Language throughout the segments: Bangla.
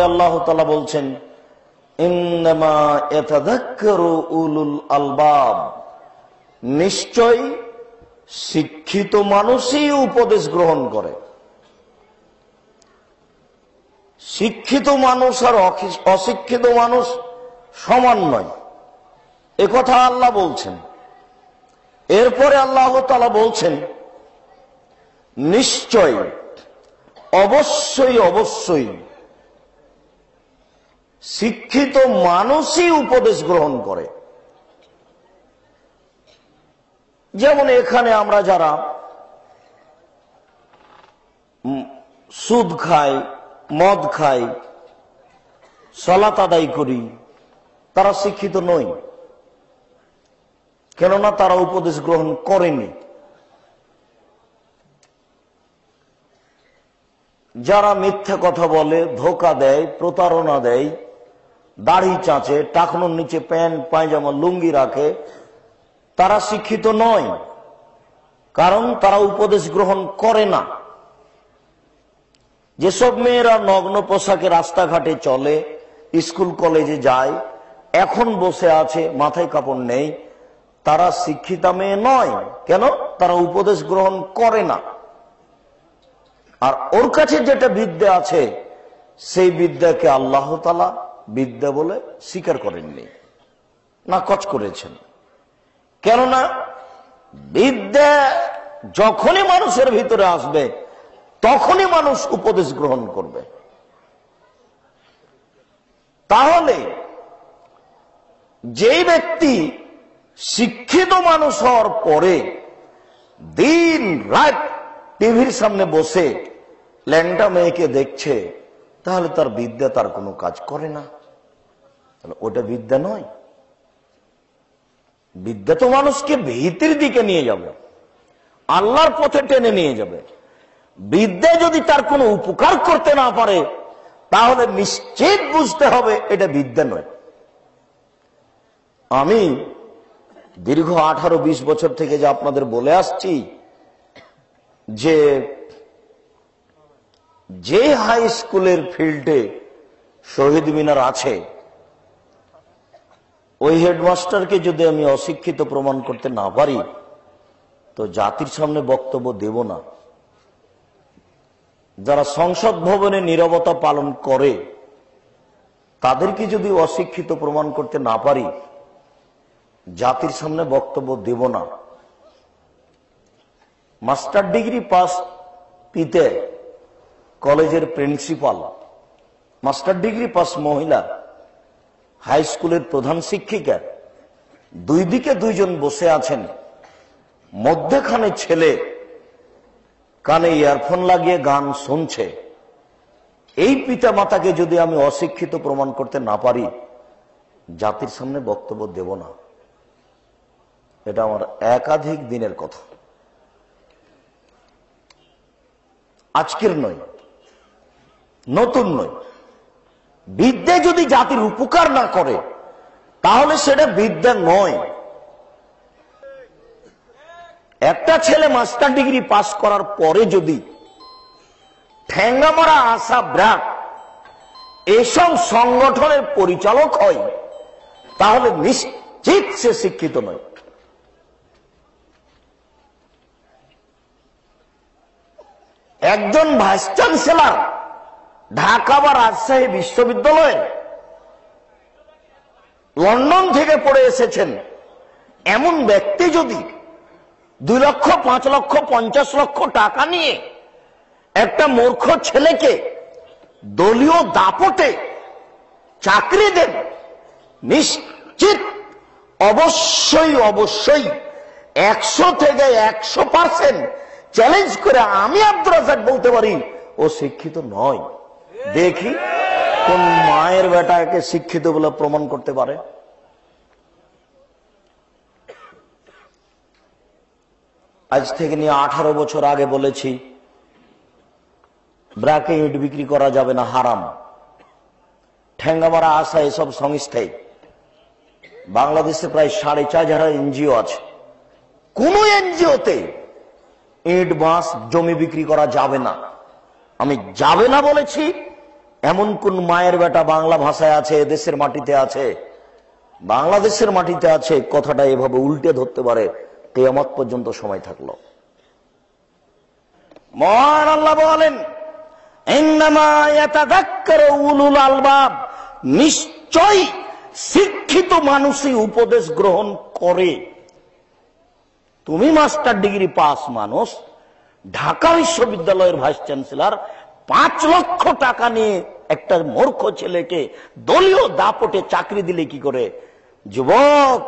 আল্লাহ তাআলা বলছেন, ইন্নামা ইয়াতাযাক্কারু উলুল আলবাব, নিশ্চয় শিক্ষিত মানুষই উপদেশ গ্রহণ করে। শিক্ষিত মানুষ আর অশিক্ষিত মানুষ সমান নয়, একথা আল্লাহ বলছেন। এরপরে আল্লাহ তাআলা বলছেন, নিশ্চয়, অবশ্যই অবশ্যই শিক্ষিত মানুষই উপদেশ গ্রহণ করে। যেমন এখানে আমরা যারা সুদ খাই, মদ খাই, সালাত আদায় করি, তারা শিক্ষিত নয়, কেননা তারা উপদেশ গ্রহণ করেনি। যারা মিথ্যা কথা বলে, ধোঁকা দেয়, প্রতারণা দেয়, দাড়ি চাঁচে, টাকনোর নিচে প্যান্ট পায়জামা লুঙ্গি রাখে, তারা শিক্ষিত নয়, কারণ তারা উপদেশ গ্রহণ করে না। যেসব মেয়েরা নগ্ন পোশাকে রাস্তাঘাটে চলে, স্কুল কলেজে যায়, এখন বসে আছে, মাথায় কাপড় নেই, তারা শিক্ষিতা মেয়ে নয়। কেন? তারা উপদেশ গ্রহণ করে না। আর ওর কাছে যেটা বিদ্যা আছে, সেই বিদ্যাকে আল্লাহ তাআলা বিদ্যা বলে স্বীকার করেননি, নাকচ করেছেন। কেননা বিদ্যা যখনই মানুষের ভিতরে আসবে, তখনই মানুষ উপদেশ গ্রহণ করবে। তাহলে যেই ব্যক্তি শিক্ষিত মানুষ হওয়ার পরে দিন রাত টিভির সামনে বসে ল্যাংটা মেয়েকে দেখছে, তাহলে তার বিদ্যা তার কোনো কাজ করে না। তাহলে ওটা বিদ্যা নয়। বিদ্যা তো মানুষকে ভীতির দিকে নিয়ে যাবে, আল্লাহর পথে টেনে নিয়ে যাবে। বিদ্যা যদি তার কোনো উপকার করতে না পারে, তাহলে নিশ্চিত বুঝতে হবে এটা বিদ্যা নয়। আমি দীর্ঘ 18-20 বছর থেকে যে আপনাদের বলে আসছি, যে হাই স্কুলের ফিল্ডে শহীদ মিনার আছে, ওই হেডমাস্টারকে যদি আমি অশিক্ষিত প্রমাণ করতে না পারি, তো জাতির সামনে বক্তব্য দেব না। যারা সংসদ ভবনে নীরবতা পালন করে, তাদেরকে যদি অশিক্ষিত প্রমাণ করতে না পারি, জাতির সামনে বক্তব্য দেব না। মাস্টার ডিগ্রি পাস পিতে কলেজের প্রিন্সিপাল, মাস্টার ডিগ্রি পাস মহিলা, হাই স্কুলের প্রধান শিক্ষিকা, দুই দিকে দুইজন বসে আছেন, মধ্যখানে ছেলে কানে ইয়ারফোন লাগিয়ে গান শুনছে। এই পিতা মাতাকে যদি আমি অশিক্ষিত প্রমাণ করতে না পারি, জাতির সামনে বক্তব্য দেব না। এটা আমার একাধিক দিনের কথা, আজকের নয়, নতুন নয়। বিদ্যা যদি জাতির উপকার না করে, তাহলে সেটা বিদ্যা নয়। একটা ছেলে মাস্টার ডিগ্রি পাস করার পরে যদি ঠেঙ্গামারা, আশা, ব্র্যাক এসব সংগঠনের পরিচালক হয়, তাহলে নিশ্চিত সে শিক্ষিত নয়। একজন ভাইস চ্যান্সেলর ঢাকা বা রাজশাহী বিশ্ববিদ্যালয়ের লন্ডন থেকে পড়ে এসেছেন, এমন ব্যক্তি যদি 2 লক্ষ, 5 লক্ষ, 50 লক্ষ টাকা নিয়ে একটা মূর্খ ছেলেকে দলীয় দাপটে চাকরি দেন, নিশ্চিত অবশ্যই অবশ্যই 100 থেকে 100% চ্যালেঞ্জ করে আমি আব্দুর রাজ্জাক বলতে পারি ও শিক্ষিত নয়। দেখি কোন মায়ের বেটাকে শিক্ষিত বলে প্রমাণ করতে পারে। আজ থেকে নিয়ে 18 বছর আগে বলেছি, ব্র্যাকে ইট বিক্রি করা যাবে না, হারাম। ঠেঙ্গামারা, আশা এসব সংস্থায় বাংলাদেশে প্রায় 4,500 এনজিও আছে। কোন এনজিওতে ইট, বাঁশ, জমি বিক্রি করা যাবে না। আমি যাবে না বলেছি, এমন কোন মায়ের বেটা বাংলা ভাষায় আছে, দেশের মাটিতে আছে, বাংলাদেশের মাটিতে আছে, কথাটা এভাবে উল্টে ধরতে পারে? কিয়ামত পর্যন্ত সময় থাকলো। মহান আল্লাহ বলেন, ইন্নামা ইয়াতাযাক্কারু উলুল আলবাব, নিশ্চয় শিক্ষিত মানুষই উপদেশ গ্রহণ করে। তুমি মাস্টার ডিগ্রি পাস মানুষ, ঢাকা বিশ্ববিদ্যালয়ের ভাইস চ্যান্সেলর 5 লক্ষ টাকা নিয়ে একটা মূর্খ ছেলেকে দলীয় দাপটে চাকরি দিলে কি করে? যুবক,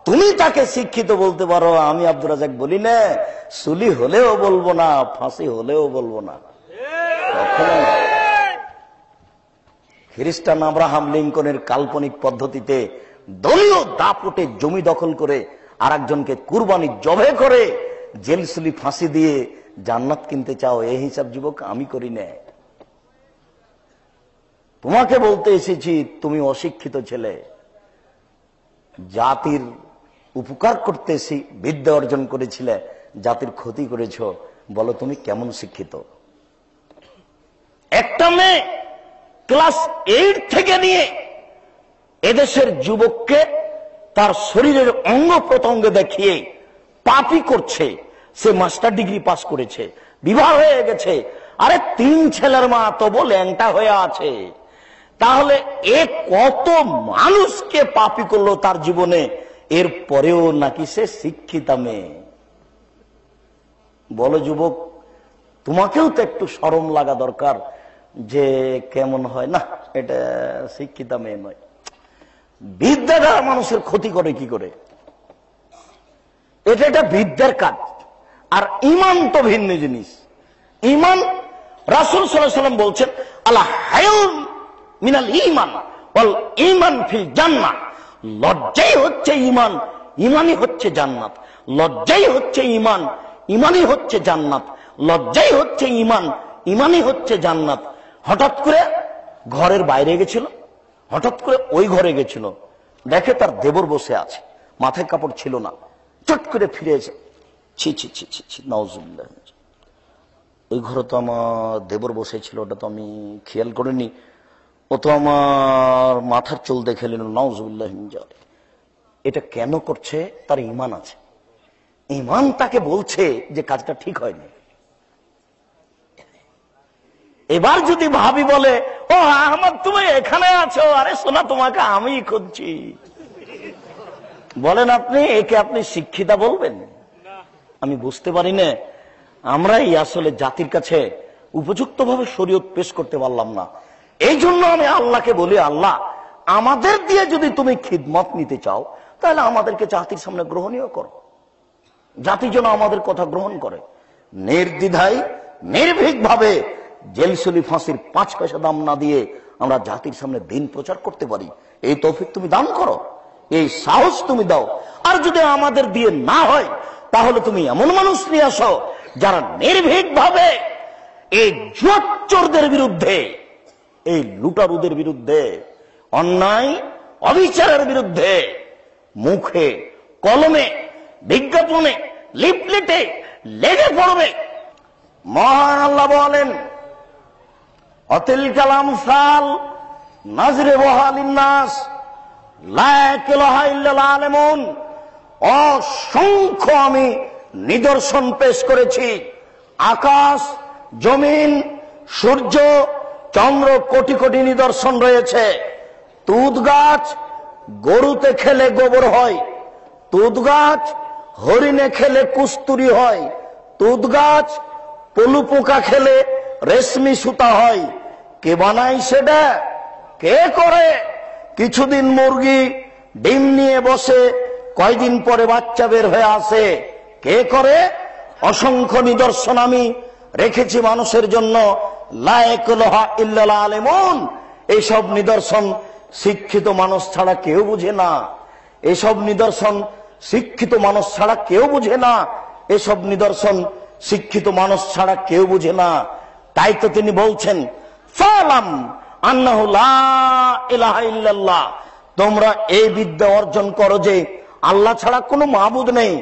তুমি তাকে শিক্ষিত বলতে পারো? আমি আব্দুর রাজ্জাক বলি না, সুলি হলেও বলবো না, ফাঁসি হলেও বলবো না। খ্রিস্টান আব্রাহাম লিঙ্কনের কাল্পনিক পদ্ধতিতে দলীয় দাপটে জমি দখল করে আর একজনকে কুরবানি জবে করে জেলসুলি ফাঁসি দিয়ে জান্নাত কিনতে চাও? এই হিসাব যুবক আমি করি না। তোমাকে বলতে এসেছি, তুমি অশিক্ষিত ছেলে, জাতির উপকার করতে বিদ্যা অর্জন করেছিলে, জাতির ক্ষতি করেছ। বলো তুমি কেমন শিক্ষিত? একটা মেয়ে ক্লাস 8 থেকে নিয়ে এদেশের যুবককে তার শরীরের অঙ্গ প্রত্যঙ্গ দেখিয়ে পাপী করছে। সে মাস্টার ডিগ্রি পাস করেছে, বিবাহ হয়ে গেছে, আরে 3 ছেলের মা, তবু ল্যাংটা হয়ে আছে। তাহলে এ কত মানুষকে পাপী করলো তার জীবনে, এর পরেও নাকি সে শিক্ষিতা মেয়ে? বলো যুবক, তোমাকেও তো একটু শরম লাগা দরকার যে কেমন হয় না, এটা শিক্ষিতা মেয়ে নয়। বিদ্যাটা মানুষের ক্ষতি করে কি করে? এটা একটা বিদ্যার কাজ। আর ঈমান তো ভিন্ন জিনিস। ঈমান, রাসূল সাল্লাল্লাহু আলাইহি ওয়াসাল্লাম বলছেন, আলা হায়ুন মিনাল ঈমান ওয়াল ঈমান ফিল জান্নাহ। লজ্জাই হচ্ছে ঈমান, ঈমানই হচ্ছে জান্নাত। লজ্জাই হচ্ছে ঈমান, ঈমানই হচ্ছে জান্নাত। লজ্জাই হচ্ছে ঈমান, ঈমানই হচ্ছে জান্নাত। হঠাৎ করে ঘরের বাইরে গেছিল, হঠাৎ করে ওই ঘরে গেছিল, দেখে তার দেবর বসে আছে, মাথায় কাপড় ছিল না। চট করে ফিরে এসে, ছি ছি ছি ছি ছি, নাউজুবিল্লাহ, ওই ঘরে তো আমার দেবর বসেছিল, ওটা তো আমি খেয়াল করিনি, ও তো আমার মাথার চুল দেখে নিল, নাউজুবিল্লাহ। এটা কেন করছে? তার ঈমান আছে। ঈমান তাকে বলছে যে কাজটা ঠিক হয়নি। এবার যদি ভাবি বলে, ও আহমদ তুমি এখানে আছো, আরে শোনা তোমাকে আমি খুঁজছি, বলেন আপনি একে আপনি শিক্ষিতা বলবেন? আমি বুঝতে পারি না, আমরাই আসলে জাতির কাছে উপযুক্ত ভাবে শরীয়ত পেশ করতে পারলাম না। এই জন্য আমি আল্লাহকে বলি, আল্লাহ আমাদের দিয়ে যদি তুমি খিদমত নিতে চাও, তাহলে আমাদেরকে জাতির সামনে গ্রহণীয় করো, জাতি যেন আমাদের কথা গ্রহণ করে। নির্দ্বিধায় নির্ভীক ভাবে জেলসুলি ফাঁসির 5 পয়সা দাম না দিয়ে আমরা জাতির সামনে দিন প্রচার করতে পারি, এই তৌফিক তুমি দান করো, এই সাহস তুমি দাও। আর যদি আমাদের দিয়ে না হয়, তাহলে তুমি এমন মানুষ নিয়ে আসো যারা নির্ভীক ভাবে এই জুয়াচোরদের বিরুদ্ধে, এই লুটারুদের বিরুদ্ধে, অন্যায় অবিচারের বিরুদ্ধে মুখে কলমে বিজ্ঞাপনে লিফলেটে লেগে পড়বে। মহান আল্লাহ বলেন, অতিল কালাম সাল নাজরে বহালিন্নাস লা ইলাহা ইল্লাল আলামুন। অসংখ্য আমি নিদর্শন পেশ করেছি, আকাশ জমিন সূর্য চন্দ্র কোটি কোটি নিদর্শন রয়েছে। তুত গাছ গরুতে খেলে গোবর হয়, তুত গাছ হরিণে খেলে কুস্তুরি হয়, তুত গাছ পলু পোকা খেলে রেশমি সুতা হয়। কে বানায় সেটা? কে করে? কিছুদিন মুরগি ডিম নিয়ে বসে, কয়দিন পরে বাচ্চা বের হয়ে আসে। কে করে? অসংখ্য নিদর্শন আমি রেখেছি মানুষের জন্য। লা ইলাহা ইল্লাল আলামুন। এইসব নিদর্শন শিক্ষিত মানুষ ছাড়া কেউ বুঝে না, এসব নিদর্শন শিক্ষিত মানুষ ছাড়া কেউ বুঝে না, এসব নিদর্শন শিক্ষিত মানুষ ছাড়া কেউ বুঝে না। তাই তো তিনি বলছেন, ফালাম আন্নাহু লা ইলাহা ইল্লাল্লাহ, তোমরা এই বিদ্যা অর্জন করো যে আল্লাহ ছাড়া কোনো মাবুদ নেই।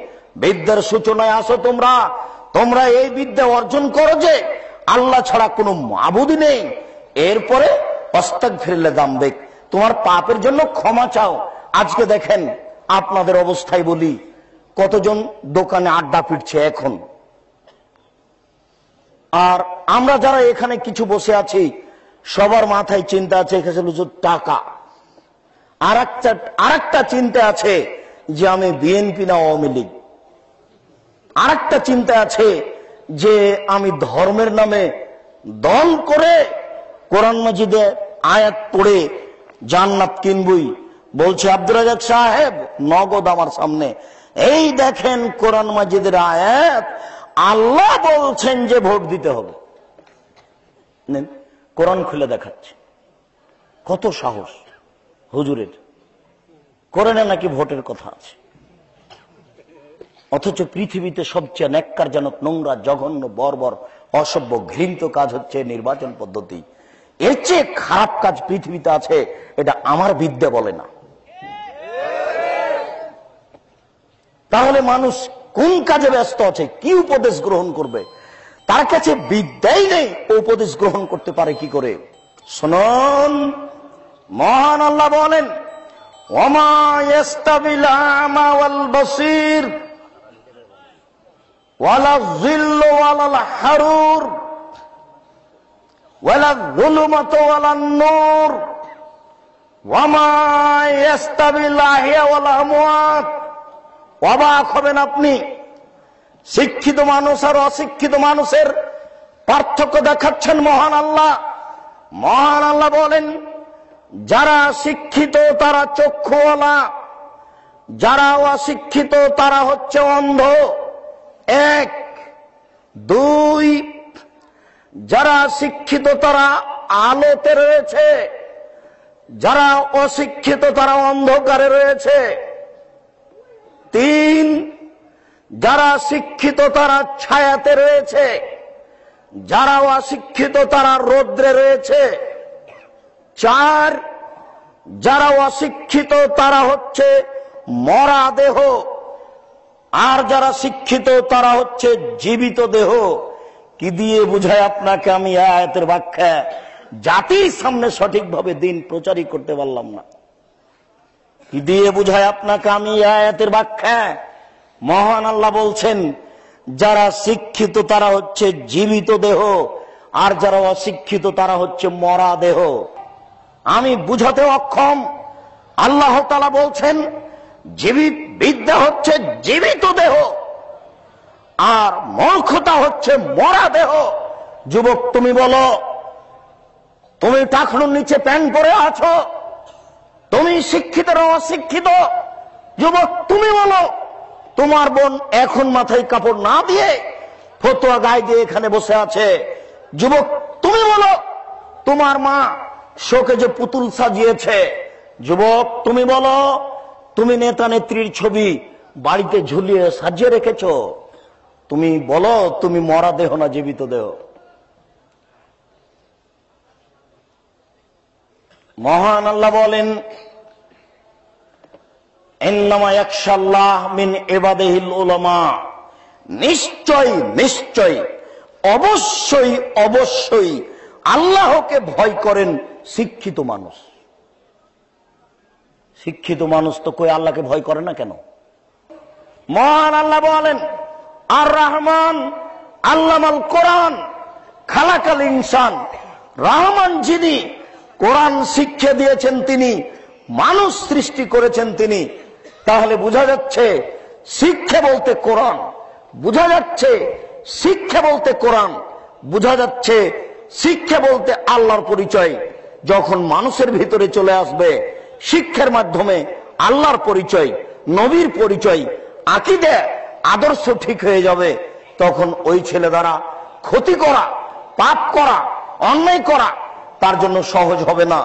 বিদ্যার সূচনায় আসো তোমরা, তোমরা এই বিদ্যা অর্জন করো যে আল্লাহ ছাড়া কোনো মাবুদ নেই। এরপরে আস্তাগফিরুল্লাহ যামবিক, তোমার পাপের জন্য ক্ষমা চাও। আজকে দেখেন আপনাদের অবস্থায় বলি, কতজন দোকানে আড্ডা পিটছে এখন। আর আমরা যারা এখানে কিছু বসে আছি, সবার মাথায় চিন্তা আছে এখানে টাকা। আর একটা চিন্তা আছে যে আমি বিএনপি না আওয়ামী লীগ। আর একটা চিন্তা আছে যে আমি ধর্মের নামে দল করে কোরআন মাজিদে আয়াত পড়ে জান্নাত কিনবই। বলছে আব্দুর রাজ্জাক সাহেব নগদ আমার সামনে, এই দেখেন কোরআন মাজিদের আয়াত, আল্লাহ বলছেন যে ভোট দিতে হবে। কোরআন খুলে দেখাচ্ছে। কত সাহস হুজুরের! কোরআনে নাকি ভোটের কথা আছে, অথচ পৃথিবীতে সবচেয়ে ন্যাক্কারজনক, নোংরা, জঘন্য, বর্বর, অসভ্য, ঘৃণিত কাজ হচ্ছে নির্বাচন পদ্ধতি। এর চেয়ে খারাপ কাজ পৃথিবীতে আছে, এটা আমার বিদ্যা বলে না। তাহলে মানুষ কোন কাজে ব্যস্ত আছে, কি উপদেশ গ্রহণ করবে? তার কাছে বিদ্যাই নেই, উপদেশ গ্রহণ করতে পারে কি করে? শুনুন, মহান আল্লাহ বলেন, ওমা ইয়াস্তাবিল আমা ওয়াল বাসীর ওয়ালা যিল্লু ওয়ালাল হারুর ওয়ালা যুলুমাতু ওয়ালান নূর ওমা ইয়াস্তাবিল আহিয়া ওয়াল আমওয়াত। অবাক হবেন আপনি, শিক্ষিত মানুষ আর অশিক্ষিত মানুষের পার্থক্য দেখাচ্ছেন মহান আল্লাহ। মহান আল্লাহ বলেন, যারা শিক্ষিত তারা চক্ষুওয়ালা, যারা অশিক্ষিত তারা হচ্ছে অন্ধ। 1 2, যারা শিক্ষিত তারা আলোতে রয়েছে, যারা অশিক্ষিত তারা অন্ধকারে রয়েছে। 3, যারা শিক্ষিত তারা ছায়াতে রয়েছে, যারা অশিক্ষিত তারা রৌদ্রে রয়েছে। 4, যারা অশিক্ষিত তারা হচ্ছে মরা দেহ, আর যারা শিক্ষিত তারা হচ্ছে জীবিত দেহ। কি দিয়ে বুঝায় আপনাকে আমি আয়াতের ব্যাখ্যা জাতির সামনে সঠিকভাবে দিন প্রচারই করতে পারলাম না? কি দিয়ে বুঝায় আপনাকে আমি আয়াতের ব্যাখ্যা? মহান আল্লাহ বলছেন, যারা শিক্ষিত তারা হচ্ছে জীবিত দেহ, আর যারা অশিক্ষিত তারা হচ্ছে মরা দেহ। আমি বুঝাতে অক্ষম। আল্লাহ তাআলা বলছেন, জীবিত বিদ্যা হচ্ছে জীবিত দেহ, আর মূর্খতা হচ্ছে মরা দেহ। যুবক তুমি বলো, তুমি টাকনুর নিচে প্যান্ট পরে আছো, তুমি শিক্ষিত না অশিক্ষিত? যুবক তুমি বলো, তোমার বোন এখন মাথায় কাপড় না দিয়ে ফতোয়া গায়ে দিয়ে এখানে বসে আছে। যুবক তুমি বলো, তোমার মা শোকে যে পুতুল সাজিয়েছে। যুবক তুমি বলো, তুমি নেতা নেত্রীর ছবি বাড়িতে ঝুলিয়ে সাজিয়ে রেখেছ। তুমি বলো, তুমি মরা দেহ না জীবিত দেহ? মহান আল্লাহ বলেন, ইন্নামা ইয়াখশাল্লাহ মিন ইবাদিহিল উলামা। নিশ্চয় নিশ্চয়, অবশ্যই অবশ্যই আল্লাহকে ভয় করেন শিক্ষিত মানুষ। শিক্ষিত মানুষ তো কই আল্লাহকে ভয় করে না কেন? মহান আল্লাহ বলেন, আর রহমান আল্লামাল কোরআন খালাকাল ইনসান। রহমান যিনি, কোরআন শিক্ষা দিয়েছেন তিনি, মানুষ সৃষ্টি করেছেন তিনি। তাহলে বোঝা যাচ্ছে শিক্ষা বলতে কোরআন, বোঝা যাচ্ছে শিক্ষা বলতে কোরআন, বোঝা যাচ্ছে শিক্ষা বলতে আল্লাহর পরিচয়। যখন মানুষের ভিতরে চলে আসবে শিক্ষার মাধ্যমে আল্লাহর পরিচয়, নবীর পরিচয়, আকীদা, আদর্শ ঠিক হয়ে যাবে, তখন ওই ছেলে দ্বারা ক্ষতি করা, পাপ করা, অন্যায় করা তার জন্য সহজ হবে না।